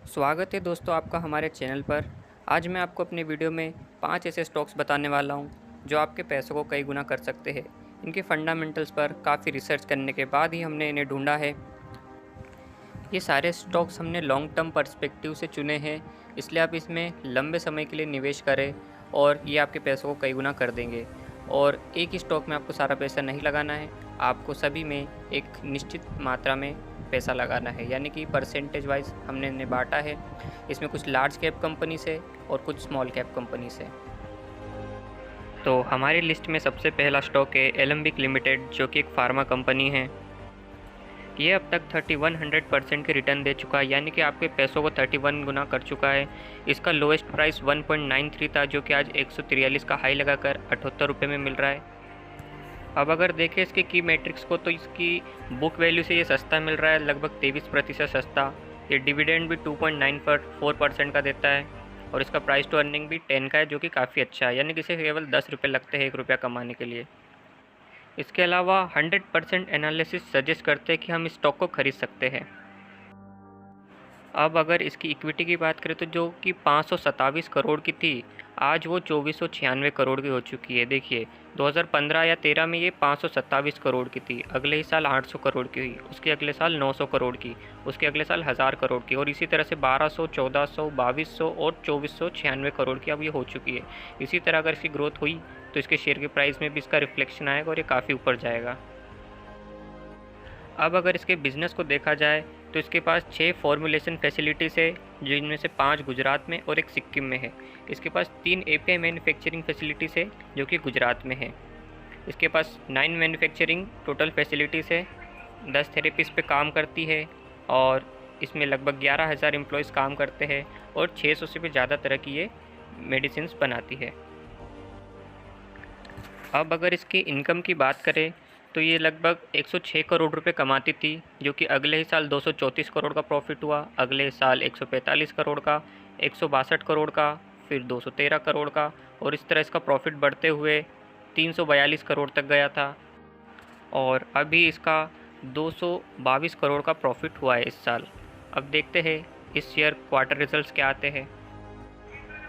स्वागत है दोस्तों आपका हमारे चैनल पर। आज मैं आपको अपने वीडियो में 5 ऐसे स्टॉक्स बताने वाला हूं जो आपके पैसों को कई गुना कर सकते हैं। इनके फंडामेंटल्स पर काफ़ी रिसर्च करने के बाद ही हमने इन्हें ढूंढा है। ये सारे स्टॉक्स हमने लॉन्ग टर्म पर्सपेक्टिव से चुने हैं, इसलिए आप इसमें लंबे समय के लिए निवेश करें और ये आपके पैसों को कई गुना कर देंगे। और एक ही स्टॉक में आपको सारा पैसा नहीं लगाना है, आपको सभी में एक निश्चित मात्रा में पैसा लगाना है, यानी कि परसेंटेज वाइज हमने इन्हें बांटा है। इसमें कुछ लार्ज कैप कंपनी से और कुछ स्मॉल कैप कंपनी से। तो हमारी लिस्ट में सबसे पहला स्टॉक है एलेंबिक लिमिटेड, जो कि एक फार्मा कंपनी है। ये अब तक 3100% के रिटर्न दे चुका है, यानी कि आपके पैसों को 31 गुना कर चुका है। इसका लोएस्ट प्राइस 1.93 था, जो कि आज 143 का हाई लगाकर 78 रुपये में मिल रहा है। अब अगर देखें इसके की मैट्रिक्स को, तो इसकी बुक वैल्यू से ये सस्ता मिल रहा है, लगभग 23% सस्ता। ये डिविडेंड भी 2.94% का देता है और इसका प्राइस टू अर्निंग भी 10 का है, जो कि काफ़ी अच्छा है, यानी कि इसे केवल 10 रुपये लगते हैं 1 रुपया कमाने के लिए। इसके अलावा 100% एनालिसिस सजेस्ट करते हैं कि हम इस स्टॉक को खरीद सकते हैं। अब अगर इसकी इक्विटी की बात करें, तो जो कि 527 करोड़ की थी, आज वो 2496 करोड़ की हो चुकी है। देखिए 2015 या 13 में ये 527 करोड़ की थी, अगले ही साल 800 करोड़ की हुई, उसके अगले साल 900 करोड़ की, उसके अगले साल 1000 करोड़ की, और इसी तरह से 1200, 1400, 2200 और 2496 करोड़ की अब ये हो चुकी है। इसी तरह अगर इसकी ग्रोथ हुई तो इसके शेयर के प्राइस में भी इसका रिफ्लेक्शन आएगा और ये काफ़ी ऊपर जाएगा। अब अगर इसके बिज़नेस को देखा जाए, तो इसके पास 6 फॉर्मुलेशन फैसिलिटीज़ है, जिनमें से 5 गुजरात में और एक सिक्किम में है। इसके पास 3 एपीआई मैन्युफैक्चरिंग फैसिलिटीज़ है, जो कि गुजरात में है। इसके पास 9 मैन्युफैक्चरिंग टोटल फैसिलिटीज़ है, 10 थेरेपीज़ पे काम करती है और इसमें लगभग 11,000 एम्प्लॉयज़ काम करते हैं और 600 से भी ज़्यादा तरह की ये मेडिसिन बनाती है। अब अगर इसकी इनकम की बात करें, तो ये लगभग 106 करोड़ रुपए कमाती थी, जो कि अगले ही साल 234 करोड़ का प्रॉफिट हुआ, अगले साल 145 करोड़ का, 162 करोड़ का, फिर 213 करोड़ का, और इस तरह इसका प्रॉफिट बढ़ते हुए 342 करोड़ तक गया था। और अभी इसका 222 करोड़ का प्रॉफिट हुआ है इस साल। अब देखते हैं इस ईयर क्वार्टर रिजल्ट्स क्या आते हैं।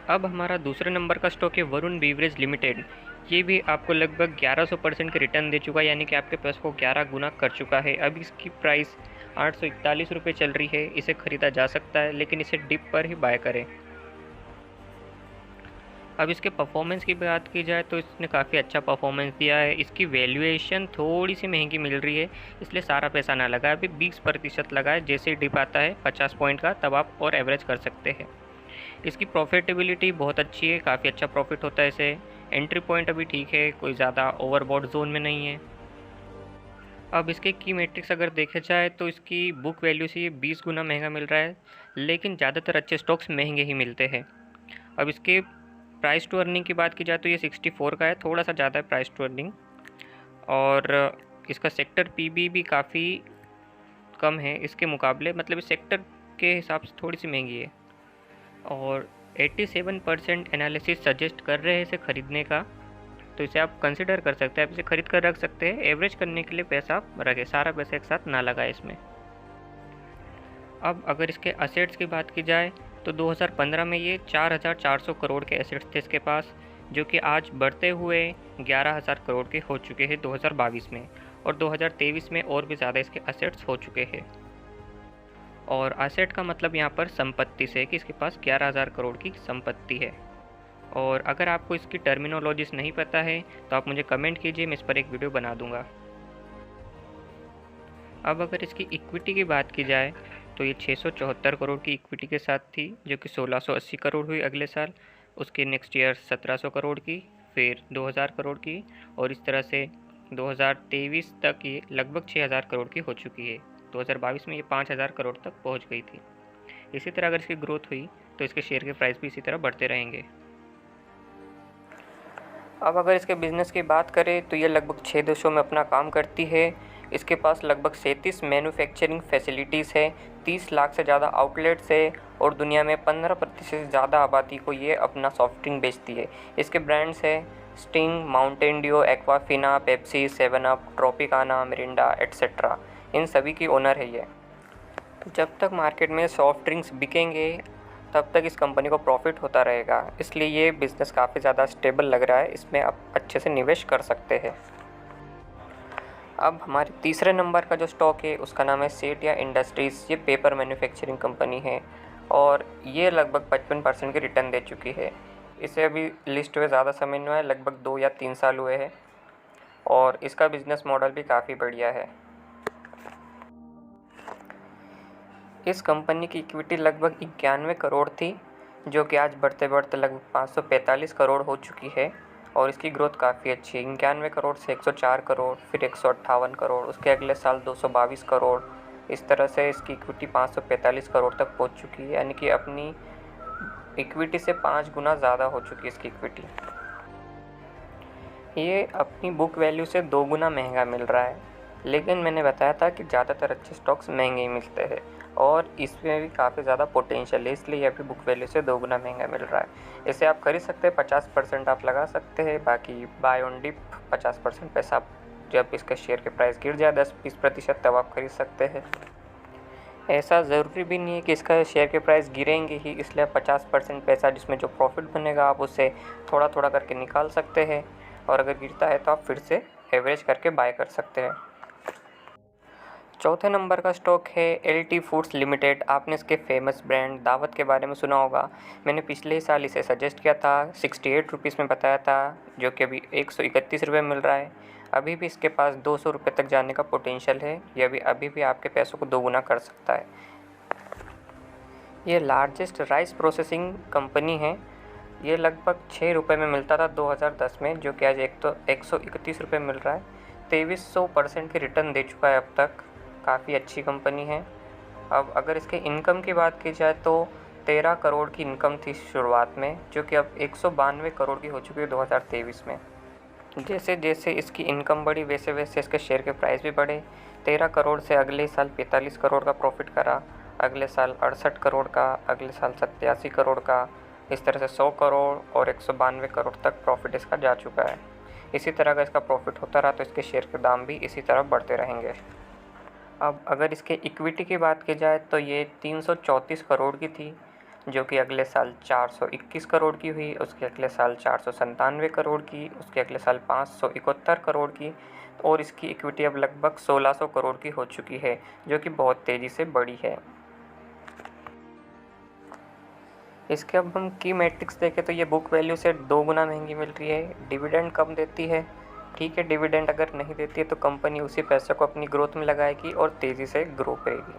अब हमारा दूसरे नंबर का स्टॉक है वरुण बीवरेज लिमिटेड। ये भी आपको लगभग 1100% के रिटर्न दे चुका है, यानी कि आपके पैसों को 11 गुना कर चुका है। अब इसकी प्राइस 841 रुपये चल रही है। इसे ख़रीदा जा सकता है, लेकिन इसे डिप पर ही बाय करें। अब इसके परफॉर्मेंस की बात की जाए, तो इसने काफ़ी अच्छा परफॉर्मेंस दिया है। इसकी वैल्यूएशन थोड़ी सी महंगी मिल रही है, इसलिए सारा पैसा ना लगाए, अभी 20% लगाए। जैसे ही डिप आता है 50 पॉइंट का, तब आप और एवरेज कर सकते हैं। इसकी प्रॉफिटेबिलिटी बहुत अच्छी है, काफ़ी अच्छा प्रॉफिट होता है इसे। एंट्री पॉइंट अभी ठीक है, कोई ज़्यादा ओवरबॉट जोन में नहीं है। अब इसके की मैट्रिक्स अगर देखा जाए, तो इसकी बुक वैल्यू से ये 20 गुना महंगा मिल रहा है, लेकिन ज़्यादातर अच्छे स्टॉक्स महंगे ही मिलते हैं। अब इसके प्राइस टू अर्निंग की बात की जाए, तो ये 64 का है, थोड़ा सा ज़्यादा है प्राइस टू अर्निंग। और इसका सेक्टर पीबी भी काफ़ी कम है इसके मुकाबले, मतलब इस सेक्टर के हिसाब से थोड़ी सी महंगी है। और 87% एनालिसिस सजेस्ट कर रहे हैं इसे ख़रीदने का, तो इसे आप कंसिडर कर सकते हैं, आप इसे ख़रीद कर रख सकते हैं। एवरेज करने के लिए पैसा आप रखें, सारा पैसा एक साथ ना लगाए इसमें। अब अगर इसके असेट्स की बात की जाए, तो 2015 में ये 4400 करोड़ के एसेट्स थे इसके पास, जो कि आज बढ़ते हुए 11,000 करोड़ के हो चुके हैं 2022 में, और 2023 में और भी ज़्यादा इसके असेट्स हो चुके हैं। और असेट का मतलब यहाँ पर संपत्ति से, कि इसके पास 11,000 करोड़ की संपत्ति है। और अगर आपको इसकी टर्मिनोलॉजीज नहीं पता है, तो आप मुझे कमेंट कीजिए, मैं इस पर एक वीडियो बना दूंगा। अब अगर इसकी इक्विटी की बात की जाए, तो ये 674 करोड़ की इक्विटी के साथ थी, जो कि 1680 करोड़ हुई अगले साल, उसके नेक्स्ट ईयर 1700 करोड़ की, फिर 2000 करोड़ की, और इस तरह से 2023 तक ये लगभग 6000 करोड़ की हो चुकी है। 2022 में ये 5000 करोड़ तक पहुंच गई थी। इसी तरह अगर इसकी ग्रोथ हुई, तो इसके शेयर के प्राइस भी इसी तरह बढ़ते रहेंगे। अब अगर इसके बिज़नेस की बात करें, तो ये लगभग 6 देशों में अपना काम करती है। इसके पास लगभग 37 मैन्युफैक्चरिंग फैसिलिटीज़ है, 30 लाख से ज़्यादा आउटलेट्स है, और दुनिया में 15% से ज़्यादा आबादी को ये अपना सॉफ्ट ड्रिंक बेचती है। इसके ब्रांड्स है Sting, Mountain Dew, Aquafina, Pepsi, 7 up, Tropicana, Mirinda etcetera. इन सभी की ओनर है ये। जब तक मार्केट में सॉफ्ट ड्रिंक्स बिकेंगे तब तक इस कंपनी को प्रॉफिट होता रहेगा, इसलिए ये बिज़नेस काफ़ी ज़्यादा स्टेबल लग रहा है, इसमें आप अच्छे से निवेश कर सकते हैं। अब हमारे तीसरे नंबर का जो स्टॉक है उसका नाम है सेठिया इंडस्ट्रीज़। ये पेपर मैन्युफैक्चरिंग कंपनी है और ये लगभग 55% की रिटर्न दे चुकी है। इसे अभी लिस्ट हुए ज़्यादा समय नहीं हुआ है, लगभग 2 या 3 साल हुए हैं और इसका बिज़नेस मॉडल भी काफ़ी बढ़िया है। इस कंपनी की इक्विटी लगभग 91 करोड़ थी, जो कि आज बढ़ते बढ़ते लगभग 545 करोड़ हो चुकी है और इसकी ग्रोथ काफ़ी अच्छी है। 91 करोड़ से 104 करोड़, फिर 158 करोड़, उसके अगले साल 222 करोड़, इस तरह से इसकी इक्विटी 545 करोड़ तक पहुंच चुकी है, यानी कि अपनी इक्विटी से 5 गुना ज़्यादा हो चुकी है इसकी इक्विटी। ये अपनी बुक वैल्यू से 2 गुना महंगा मिल रहा है, लेकिन मैंने बताया था कि ज़्यादातर अच्छे स्टॉक्स महंगे ही मिलते हैं और इसमें भी काफ़ी ज़्यादा पोटेंशियल है, इसलिए ये अभी बुक वैल्यू से 2 गुना महंगा मिल रहा है। इसे आप खरीद सकते हैं, 50% आप लगा सकते हैं, बाकी बाय ऑन डिप 50% पैसा आप जब इसके शेयर के प्राइस गिर जाए 10-20% तब आप खरीद सकते हैं। ऐसा ज़रूरी भी नहीं है कि इसका शेयर के प्राइस गिरेंगे ही, इसलिए 50% पैसा जिसमें जो प्रॉफिट बनेगा आप उससे थोड़ा थोड़ा करके निकाल सकते हैं और अगर गिरता है तो आप फिर से एवरेज करके बाय कर सकते हैं। चौथे नंबर का स्टॉक है LT फूड्स लिमिटेड। आपने इसके फेमस ब्रांड दावत के बारे में सुना होगा। मैंने पिछले ही साल इसे सजेस्ट किया था, 68 रुपीज़ में बताया था, जो कि अभी 131 रुपये मिल रहा है। अभी भी इसके पास 200 रुपये तक जाने का पोटेंशियल है। ये अभी भी आपके पैसों को 2 गुना कर सकता है। ये लार्जेस्ट राइस प्रोसेसिंग कंपनी है। ये लगभग 6 रुपये में मिलता था 2010 में, जो कि आज 131 रुपये मिल रहा है। 2300% की रिटर्न दे चुका है अब तक। काफ़ी अच्छी कंपनी है। अब अगर इसके इनकम की बात की जाए तो 13 करोड़ की इनकम थी शुरुआत में, जो कि अब 192 करोड़ की हो चुकी है 2023 में। जैसे जैसे इसकी इनकम बढ़ी वैसे वैसे इसके शेयर के प्राइस भी बढ़े। 13 करोड़ से अगले साल 45 करोड़ का प्रॉफिट करा, अगले साल 68 करोड़ का, अगले साल 87 करोड़ का, इस तरह से 100 करोड़ और 192 करोड़ तक प्रॉफिट इसका जा चुका है। इसी तरह का इसका प्रॉफिट होता रहा तो इसके शेयर के दाम भी इसी तरह बढ़ते रहेंगे। अब अगर इसके इक्विटी की बात की जाए तो ये 334 करोड़ की थी, जो कि अगले साल 421 करोड़ की हुई, उसके अगले साल 497 करोड़ की, उसके अगले साल 571 करोड़ की और इसकी इक्विटी अब लगभग 1600 करोड़ की हो चुकी है, जो कि बहुत तेज़ी से बढ़ी है। इसके अब हम की मैट्रिक्स देखें तो ये बुक वैल्यू से 2 गुना महंगी मिल रही है। डिविडेंड कम देती है, ठीक है, डिविडेंड अगर नहीं देती है तो कंपनी उसी पैसे को अपनी ग्रोथ में लगाएगी और तेज़ी से ग्रो करेगी।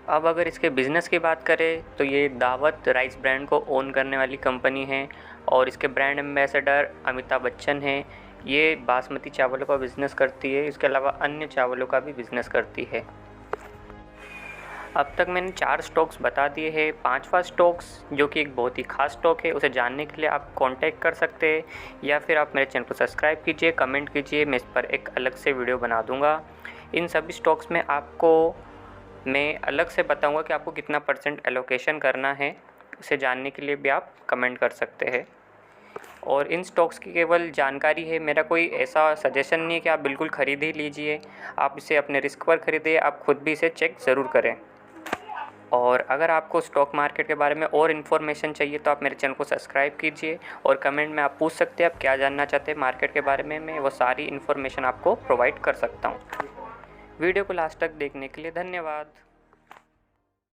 अब अगर इसके बिज़नेस की बात करें तो ये दावत राइस ब्रांड को ओन करने वाली कंपनी है और इसके ब्रांड एम्बेसडर अमिताभ बच्चन हैं। ये बासमती चावलों का बिज़नेस करती है, इसके अलावा अन्य चावलों का भी बिज़नेस करती है। अब तक मैंने 4 स्टॉक्स बता दिए हैं। 5वां स्टॉक्स जो कि एक बहुत ही खास स्टॉक है, उसे जानने के लिए आप कांटेक्ट कर सकते हैं या फिर आप मेरे चैनल को सब्सक्राइब कीजिए, कमेंट कीजिए, मैं इस पर एक अलग से वीडियो बना दूंगा। इन सभी स्टॉक्स में आपको मैं अलग से बताऊंगा कि आपको कितना % एलोकेशन करना है, उसे जानने के लिए भी आप कमेंट कर सकते हैं। और इन स्टॉक्स की केवल जानकारी है, मेरा कोई ऐसा सजेशन नहीं है कि आप बिल्कुल ख़रीद ही लीजिए। आप इसे अपने रिस्क पर ख़रीदें, आप खुद भी इसे चेक ज़रूर करें। और अगर आपको स्टॉक मार्केट के बारे में और इन्फॉर्मेशन चाहिए तो आप मेरे चैनल को सब्सक्राइब कीजिए और कमेंट में आप पूछ सकते हैं आप क्या जानना चाहते हैं मार्केट के बारे में, मैं वो सारी इन्फॉर्मेशन आपको प्रोवाइड कर सकता हूँ। वीडियो को लास्ट तक देखने के लिए धन्यवाद।